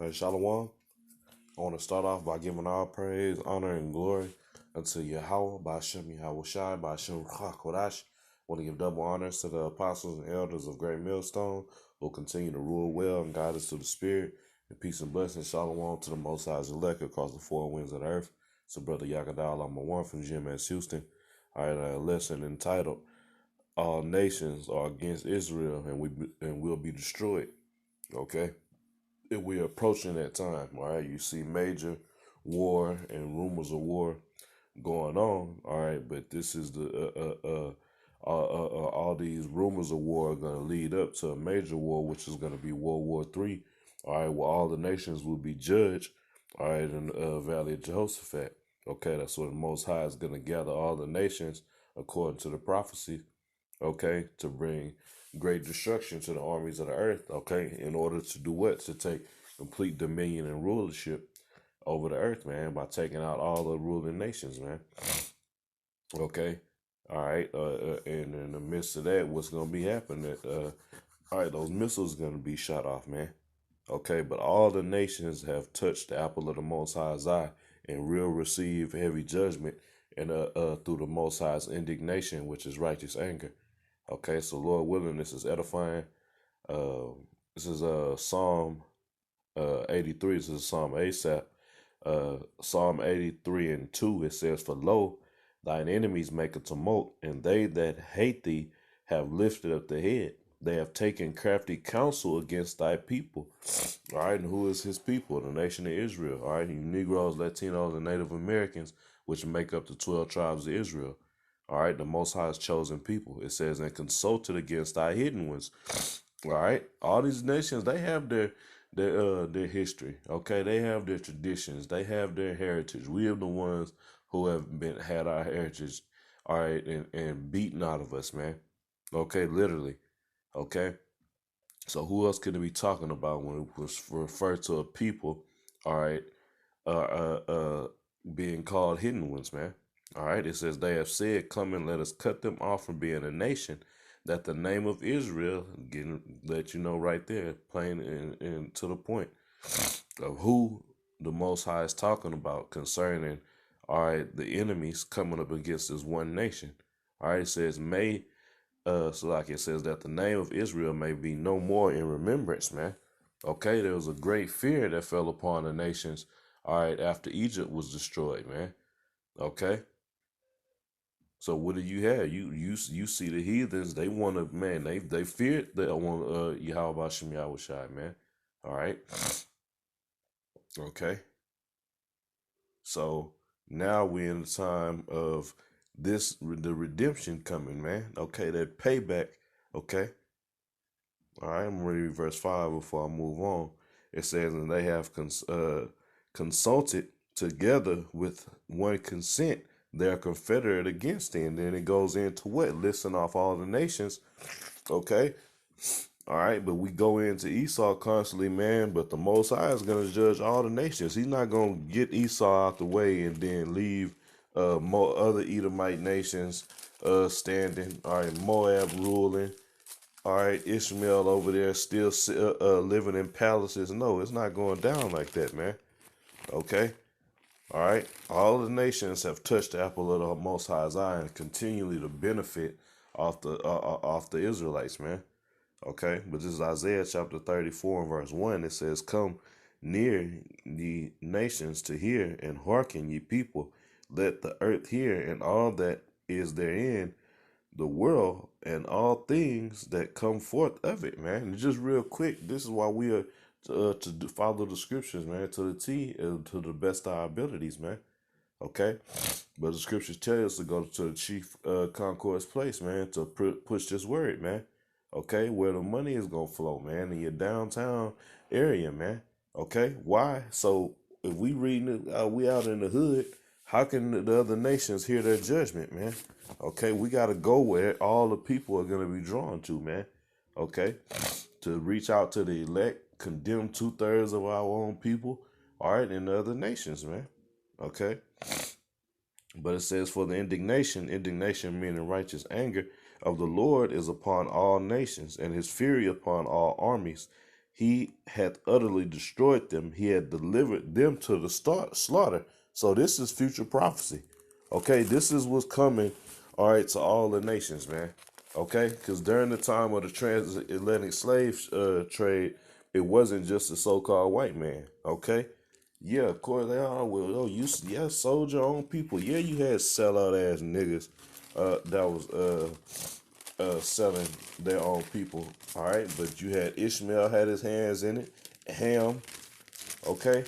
Hey, Shalom. I want to start off by giving all praise, honor, and glory unto Yahweh, Ba'ashem Yahweh Shai, Ba'ashem Kodash. I want to give double honors to the apostles and elders of Great Millstone who will continue to rule well and guide us to the Spirit. And peace and blessings, Shalom to the Most High's elect across the four winds of the earth. So, Brother Yakadal, I'm one from GMS Houston. I had a lesson entitled "All Nations Are Against Israel and will be destroyed." Okay. We're approaching that time, all right? You see major war and rumors of war going on, all right? But this is all these rumors of war are going to lead up to a major war, which is going to be World War III, all right? Where all the nations will be judged, all right, in the Valley of Jehoshaphat. Okay, that's where the Most High is going to gather all the nations according to the prophecy, okay, to bring great destruction to the armies of the earth, okay, in order to do what? To take complete dominion and rulership over the earth, man, by taking out all the ruling nations, man. Okay, all right, and in the midst of that, what's going to be happening? All right, those missiles are going to be shot off, man. Okay, but all the nations have touched the apple of the Most High's eye and will receive heavy judgment and through the Most High's indignation, which is righteous anger. Okay, so Lord willing, this is edifying. Uh, this is Psalm 83. This is Psalm Asaph. Psalm 83 and 2. It says, "For lo, thine enemies make a tumult, and they that hate thee have lifted up the head. They have taken crafty counsel against thy people." All right, and who is his people? The nation of Israel. All right, you Negroes, Latinos, and Native Americans, which make up the 12 tribes of Israel. All right, the Most High's chosen people. It says, "And consulted against thy hidden ones." All right, all these nations, they have their history. Okay, they have their traditions. They have their heritage. We are the ones who have had our heritage, all right, and beaten out of us, man. Okay, literally. Okay, so who else could it be talking about when it was referred to a people? All right, being called hidden ones, man. All right, it says, "They have said, come and let us cut them off from being a nation, that the name of Israel," getting let you know right there, plain and to the point of who the Most High is talking about concerning, all right, the enemies coming up against this one nation. All right, it says, so like it says that the name of Israel may be no more in remembrance, man. Okay, there was a great fear that fell upon the nations, all right, after Egypt was destroyed, man. Okay. So what do you have? You see the heathens, they want to, man, they feared they want Yahweh Shem Yahweh Shai, man. All right. Okay. So now we're in the time of the redemption coming, man. Okay, that payback. Okay. All right, I'm going to read verse 5 before I move on. It says, "And they have consulted together with one consent their confederate against thee." And then it goes into what? Listing off all the nations. Okay. All right, but we go into Esau constantly, man. But the Most High is going to judge all the nations. He's not going to get Esau out the way and then leave more other Edomite nations standing. All right, Moab ruling. All right, Ishmael over there still living in palaces. No, it's not going down like that, man. Okay. All right. All the nations have touched the apple of the Most High's eye and continually to benefit off the Israelites, man. Okay. But this is Isaiah chapter 34 and verse 1. It says, "Come near, ye nations, to hear, and hearken, ye people. Let the earth hear, and all that is therein, the world and all things that come forth of it," man. And just real quick, this is why we are to follow the scriptures, man, to the T, to the best of our abilities, man. Okay, but the scriptures tell us to go to the chief concourse place, man, to push this word, man. Okay, where the money is gonna flow, man, in your downtown area, man. Okay, why? So if we reading it, we out in the hood. How can the other nations hear their judgment, man? Okay, we got to go where all the people are going to be drawn to, man. Okay, to reach out to the elect, condemn 2/3 of our own people, all right, in the other nations, man. Okay, but it says, "For the indignation meaning righteous anger of the Lord is upon all nations, and his fury upon all armies. he had utterly destroyed them. He had delivered them to the slaughter. So this is future prophecy. Okay, this is what's coming, all right, to all the nations, man. Okay, because during the time of the transatlantic slave trade, it wasn't just the so-called white man. Okay, yeah, of course they are. Well, oh, yeah, sold your own people. Yeah, you had sellout ass niggas that was selling their own people. All right, but you had Ishmael had his hands in it. Ham. Okay,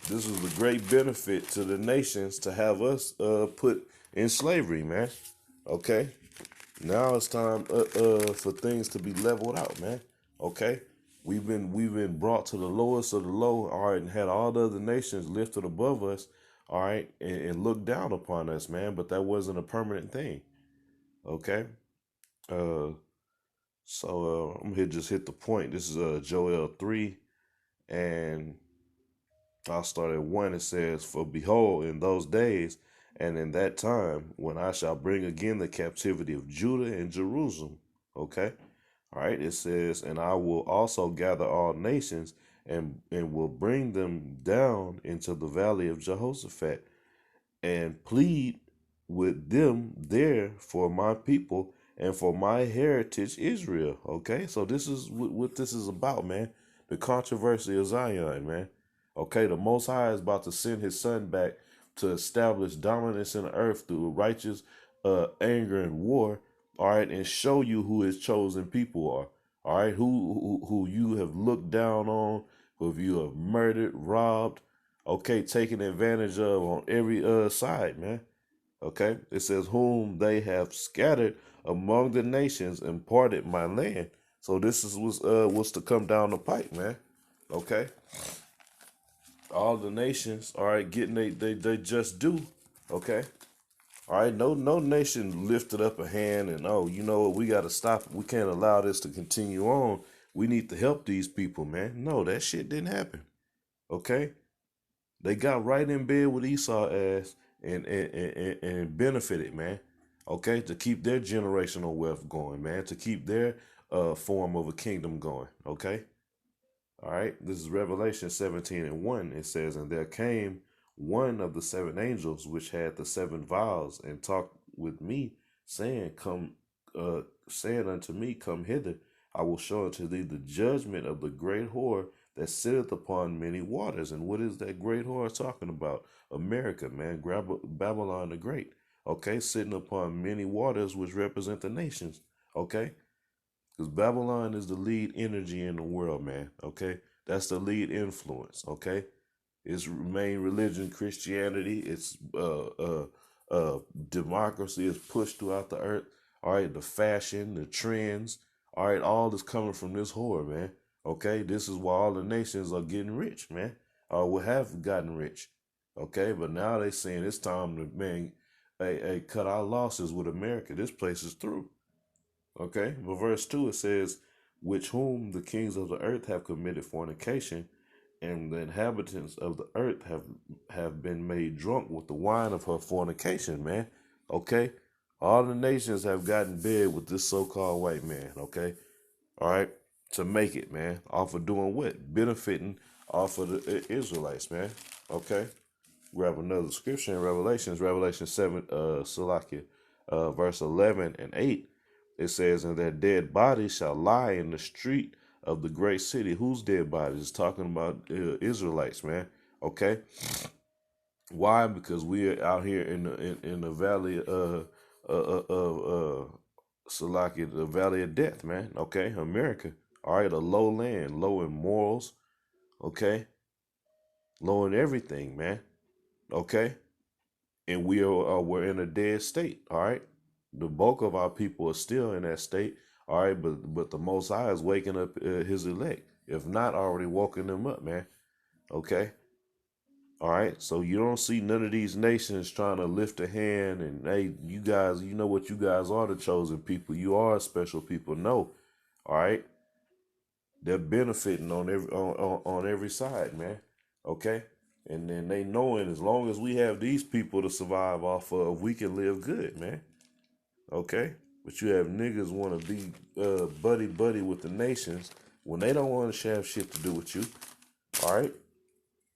this was a great benefit to the nations to have us put in slavery, man. Okay, now it's time for things to be leveled out, man. Okay, we've been brought to the lowest of the low, all right, and had all the other nations lifted above us, all right, and looked down upon us, man. But that wasn't a permanent thing. Okay, uh, so I'm here just hit the point. This is Joel 3, and I'll start at 1. It says, "For behold, in those days and in that time, when I shall bring again the captivity of Judah and Jerusalem." Okay. All right. It says, "And I will also gather all nations and will bring them down into the valley of Jehoshaphat and plead with them there for my people and for my heritage Israel." Okay, so this is what this is about, man. The controversy of Zion, man. Okay, the Most High is about to send His Son back to establish dominance in the earth through righteous anger and war. All right, and show you who His chosen people are. All right, who you have looked down on, who you have murdered, robbed, okay, taken advantage of on every side, man. Okay, it says, "Whom they have scattered among the nations and parted my land." So this is what's to come down the pike, man. Okay, all the nations, all right, getting they just do. Okay, all right, no nation lifted up a hand and, oh, you know what, we got to stop it. We can't allow this to continue on. We need to help these people, man. No, that shit didn't happen. Okay, they got right in bed with Esau ass and benefited, man. Okay, to keep their generational wealth going, man. To keep their form of a kingdom going. Okay. All right. This is Revelation 17:1. It says, "And there came one of the seven angels which had the seven vials and talked with me, saying, saying unto me, Come hither, I will show unto thee the judgment of the great whore that sitteth upon many waters." And what is that great whore talking about? America, man. Babylon the Great. Okay, sitting upon many waters, which represent the nations. Okay, because Babylon is the lead energy in the world, man. Okay, that's the lead influence. Okay, its main religion, Christianity. Its democracy is pushed throughout the earth. All right, the fashion, the trends. All right, all this coming from this whore, man. Okay, this is why all the nations are getting rich, man. Or will have gotten rich. Okay, but now they saying it's time to, man, hey, cut our losses with America. This place is through. Okay, but verse 2, it says, "Which whom the kings of the earth have committed fornication, and the inhabitants of the earth have been made drunk with the wine of her fornication," man. Okay, all the nations have gotten bed with this so-called white man. Okay, all right, to make it, man, off of doing what? Benefiting off of the Israelites, man. Okay, grab another scripture in Revelation 7, Salakia, verse 11 and 8. It says, "And their dead bodies shall lie in the street of the great city." Whose dead bodies? It's talking about Israelites, man. Okay, why? Because we are out here in the valley of Salakia, the valley of death, man. Okay, America. All right, a low land, low in morals. Okay, low in everything, man. Okay, and we're in a dead state. All right, the bulk of our people are still in that state. All right, but the Most High is waking up His elect, if not already woken them up, man. Okay, all right. So you don't see none of these nations trying to lift a hand and, hey, you guys, you know what, you guys are the chosen people. You are a special people. No, all right. They're benefiting on every side, man. Okay. And then they knowing, as long as we have these people to survive off of, we can live good, man. Okay, but you have niggas want to be buddy buddy with the nations, when they don't want to have shit to do with you. All right.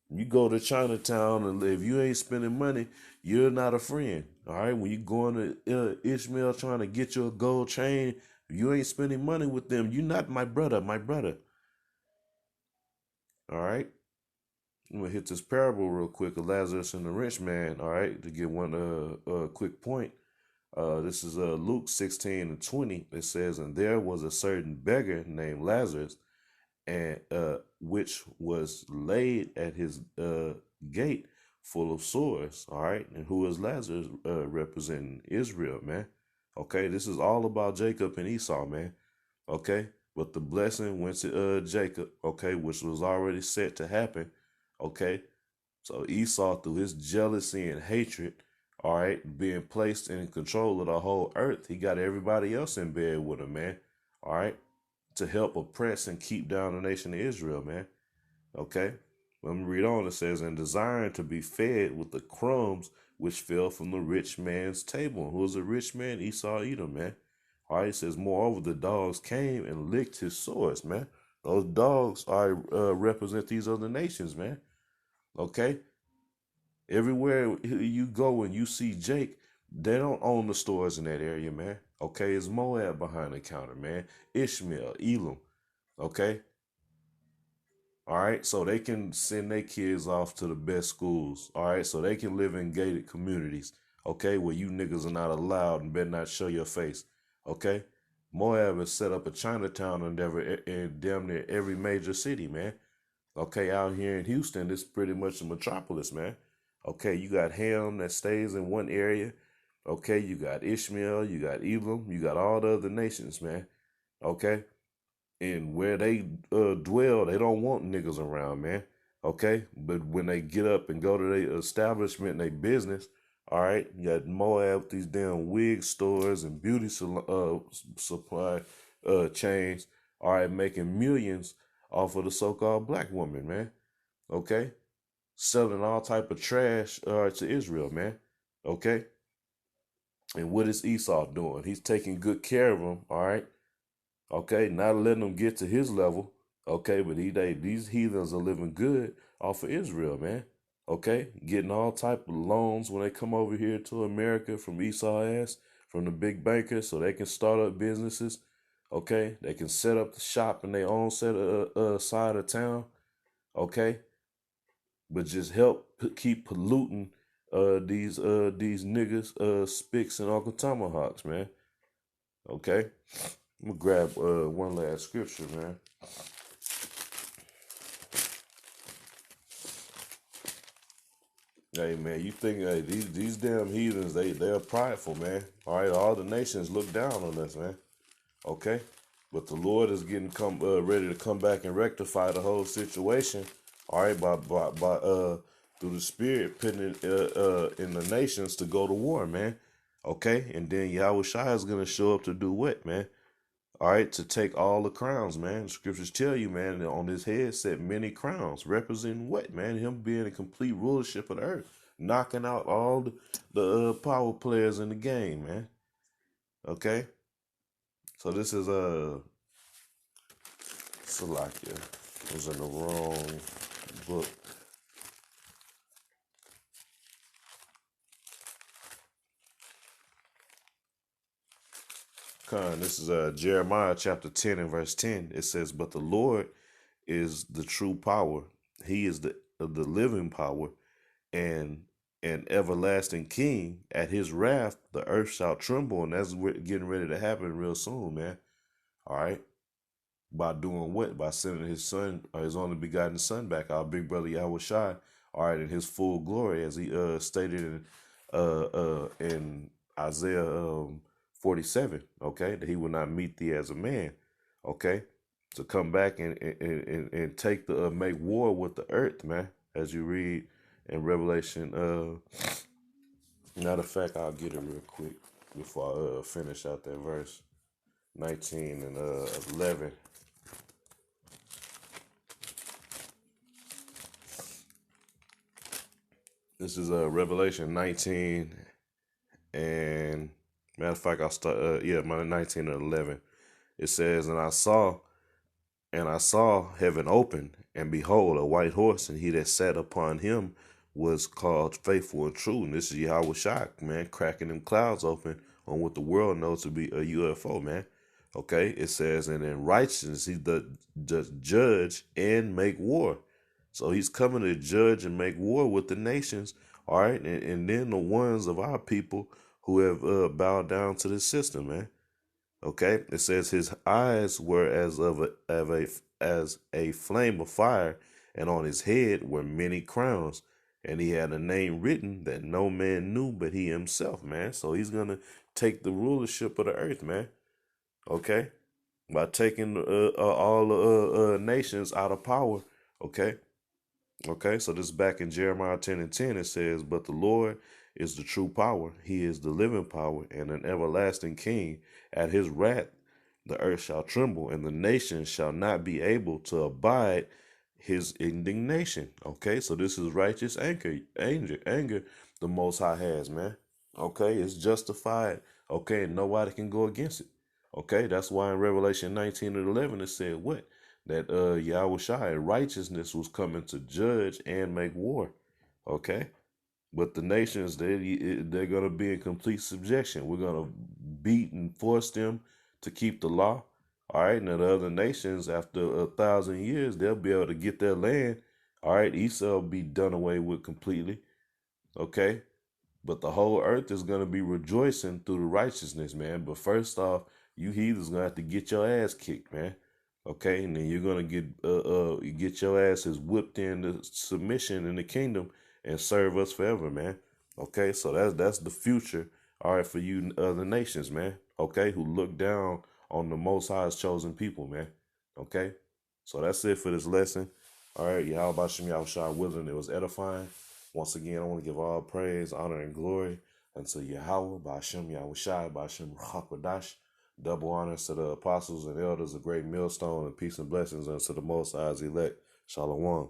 You go to Chinatown and if you ain't spending money, you're not a friend. All right. When you going to Ishmael trying to get you a gold chain, if you ain't spending money with them, you're not my brother. My brother. All right. I'm gonna hit this parable real quick of Lazarus and the rich man. All right, to get one quick point. This is Luke 16:20. It says, and there was a certain beggar named Lazarus, and which was laid at his gate full of sores. All right, and who is Lazarus representing? Israel, man. Okay, this is all about Jacob and Esau, man. Okay, but the blessing went to Jacob. Okay, which was already set to happen. Okay, so Esau, through his jealousy and hatred, all right, being placed in control of the whole earth, he got everybody else in bed with him, man. All right, to help oppress and keep down the nation of Israel, man. Okay, let me read on. It says, and desiring to be fed with the crumbs which fell from the rich man's table. Who was the rich man? Esau Edom, man. All right, it says, moreover, the dogs came and licked his sores, man. Those dogs represent these other nations, man. Okay, everywhere you go and you see Jake, they don't own the stores in that area, man. Okay, it's Moab behind the counter, man. Ishmael, Elam. Okay, all right, so they can send their kids off to the best schools. All right, so they can live in gated communities. Okay, where you niggas are not allowed and better not show your face. Okay, Moab has set up a Chinatown in damn near every major city, man. Okay, out here in Houston, it's pretty much a metropolis, man. Okay, you got Ham that stays in one area. Okay, you got Ishmael, you got Elam, you got all the other nations, man. Okay, and where they dwell, they don't want niggas around, man. Okay, but when they get up and go to their establishment and their business, all right, you got Moab, these damn wig stores and beauty supply chains, all right, making millions off of the so-called black woman, man. Okay, selling all type of trash to Israel, man. Okay, and what is Esau doing? He's taking good care of them, all right. Okay, not letting them get to his level. Okay, but these heathens are living good off of Israel, man. Okay, getting all type of loans when they come over here to America from Esau ass, from the big bankers, so they can start up businesses. Okay, they can set up the shop in their own side of town. Okay, but just help keep polluting these niggas Spicks and Uncle Tomahawks, man. Okay, I'm gonna grab one last scripture, man. Hey man, you think these damn heathens they're prideful, man. All right, all the nations look down on us, man. Okay, but the Lord is getting ready to come back and rectify the whole situation. All right, by through the Spirit putting it in the nations to go to war, man. Okay, and then Yahweh Shai is gonna show up to do what, man? All right, to take all the crowns, man. The scriptures tell you, man, that on his head set many crowns, representing what, man? Him being a complete rulership of the earth, knocking out all the power players in the game, man. Okay, so this is Salakia. Was in the wrong book. This is Jeremiah chapter 10 and verse 10. It says, but the Lord is the true power. He is the living power and an everlasting king. At his wrath, the earth shall tremble. And that's getting ready to happen real soon, man. All right. By doing what? By sending his son, his only begotten son back, our big brother Yahweh Shai, all right, in his full glory, as he stated in Isaiah 47, okay, that he will not meet thee as a man, okay, to come back and take the make war with the earth, man, as you read in Revelation. Matter of fact, I'll get it real quick before I finish out that verse 19 and 11. This is Revelation 19 and matter of fact, I'll start. My 19 and 11. It says, and I saw, And I saw heaven open, and behold, a white horse, and he that sat upon him was called Faithful and True. And this is Yahweh Shai, man, cracking them clouds open on what the world knows to be a UFO, man. Okay, it says, and in righteousness he does judge and make war. So he's coming to judge and make war with the nations, all right, and then the ones of our people who have bowed down to the system, man. Okay, it says his eyes were as a flame of fire, and on his head were many crowns, and he had a name written that no man knew but he himself, man. So he's gonna take the rulership of the earth, man. Okay, by taking all the nations out of power. Okay, okay. So this is back in Jeremiah 10:10. It says, "But the Lord is the true power; He is the living power and an everlasting King. At His wrath, the earth shall tremble, and the nations shall not be able to abide His indignation." Okay, so this is righteous anger. The Most High has, man. Okay, it's justified. Okay, and nobody can go against it. Okay, that's why in Revelation 19:11 it said what? That Yahweh Shai, righteousness was coming to judge and make war. Okay, but the nations they're gonna be in complete subjection. We're gonna beat and force them to keep the law. All right, and the other nations after 1,000 years they'll be able to get their land. All right, Esau will be done away with completely. Okay, but the whole earth is going to be rejoicing through the righteousness, man. But first off, you heathens going to have to get your ass kicked, man. Okay, and then you're going to get your asses whipped into submission in the kingdom and serve us forever, man. Okay, so that's the future, all right, for you other nations, man. Okay, who look down on the Most High's chosen people, man. Okay, so that's it for this lesson. All right, Yahweh Bashem Yahushua willing, it was edifying. Once again, I want to give all praise, honor, and glory unto Yahweh, Bashem Yahushua, Bashem Ruach. Double honors to the apostles and elders, a great millstone, and peace and blessings unto the Most High's elect. Shalom.